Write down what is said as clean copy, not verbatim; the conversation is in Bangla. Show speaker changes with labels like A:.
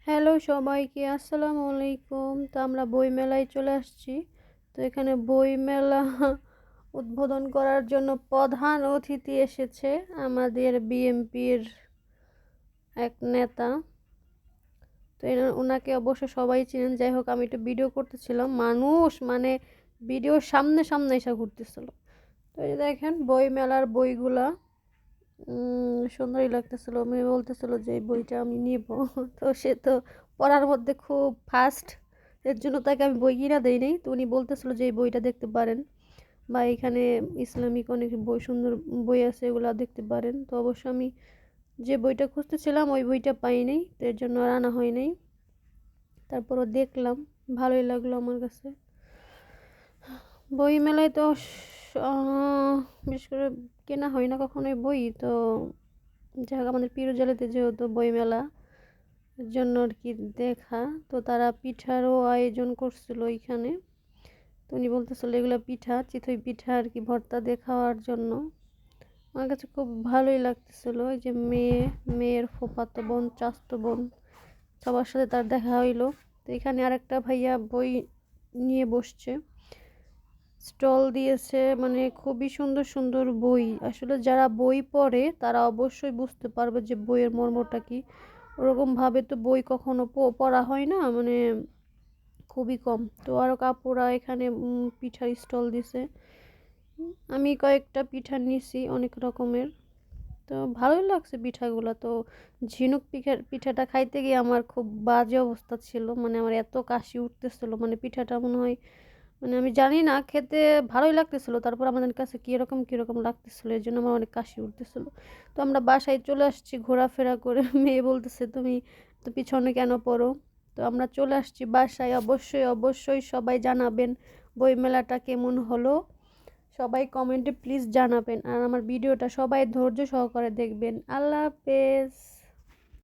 A: হ্যালো সবাইকে, আসসালামু আলাইকুম। তো আমরা বই মেলায় চলে আসছি। তো এখানে বই মেলা উদ্বোধন করার জন্য প্রধান অতিথি এসেছে আমাদের বিএমপির এক নেতা। তো ওনাকে অবশ্য সবাই চিনেন। যাই হোক, আমি একটু ভিডিও করতেছিলাম, মানুষ মানে ভিডিওর সামনে সামনে এসে ঘুরতেছিল। তো এই দেখেন বই মেলার বইগুলা সুন্দরই লাগতেছিল। মেয়ে বলতেছিল যে এই বইটা আমি নিব। তো সে তো পড়ার মধ্যে খুব ফাস্ট, এর জন্য তাকে আমি বই কিনা দেই নাই। তো উনি বলতেছিল যে এই বইটা দেখতে পারেন, বা এখানে ইসলামিক অনেক বই, সুন্দর বই আছে, এগুলো দেখতে পারেন। তো অবশ্য আমি যে বইটা খুঁজতেছিলাম ওই বইটা পাই নাই, তো এর জন্য আর আনা হয় নাই। তারপরও দেখলাম, ভালোই লাগলো আমার কাছে। বই মেলায় তো বিশেষ করে কেনা হয় না কখনোই বই। তো যাই হোক, আমাদের পীরজালিতে যেহেতু বই মেলা, এর জন্য আর কি দেখা। তো তারা পিঠারও আয়োজন করছিল এখানে। তো উনি বলতেছিল এগুলো পিঠা, চিতই পিঠা আর কি, ভর্তা দিয়ে খাওয়ার জন্য। আমার কাছে খুব ভালোই লাগতেছিল। এই যে মেয়ের ফুফাতো বোন, চাচাতো বোন, সবার সাথে তার দেখা হইলো। তো এখানে আরেকটা ভাইয়া বই নিয়ে বসছে, স্টল দিয়েছে, মানে খুবই সুন্দর সুন্দর বই। আসলে যারা বই পড়ে তারা অবশ্যই বুঝতে পারবে যে বইয়ের মর্মটা কি। ওরকমভাবে তো বই কখনো পড়া হয় না, মানে খুবই কম। তো আরও কাপুরা এখানে পিঠার স্টল দিছে। আমি কয়েকটা পিঠা নিছি অনেক রকমের। তো ভালোই লাগছে পিঠাগুলো। তো ঝিনুক পিঠাটা খাইতে গিয়ে আমার খুব বাজে অবস্থা ছিল, মানে আমার এত কাশি উঠতেছিল, মানে পিঠাটা মনে হয়, মানে আমি জানি না, খেতে ভালোই লাগতেছিল, তারপর আমাদের কাছে কীরকম কীরকম লাগতেছিল, এর জন্য আমার অনেক কাশি উঠতেছিল। তো আমরা বাসায় চলে আসছি ঘোরাফেরা করে। মেয়ে বলতেছে তুমি তো পিছনে কেন পড়ো। তো আমরা চলে আসছি বাসায়। অবশ্যই অবশ্যই সবাই জানাবেন বইমেলাটা কেমন হলো, সবাই কমেন্টে প্লিজ জানাবেন। আর আমার ভিডিওটা সবাই ধৈর্য সহকারে দেখবেন। আল্লাহ হাফেজ।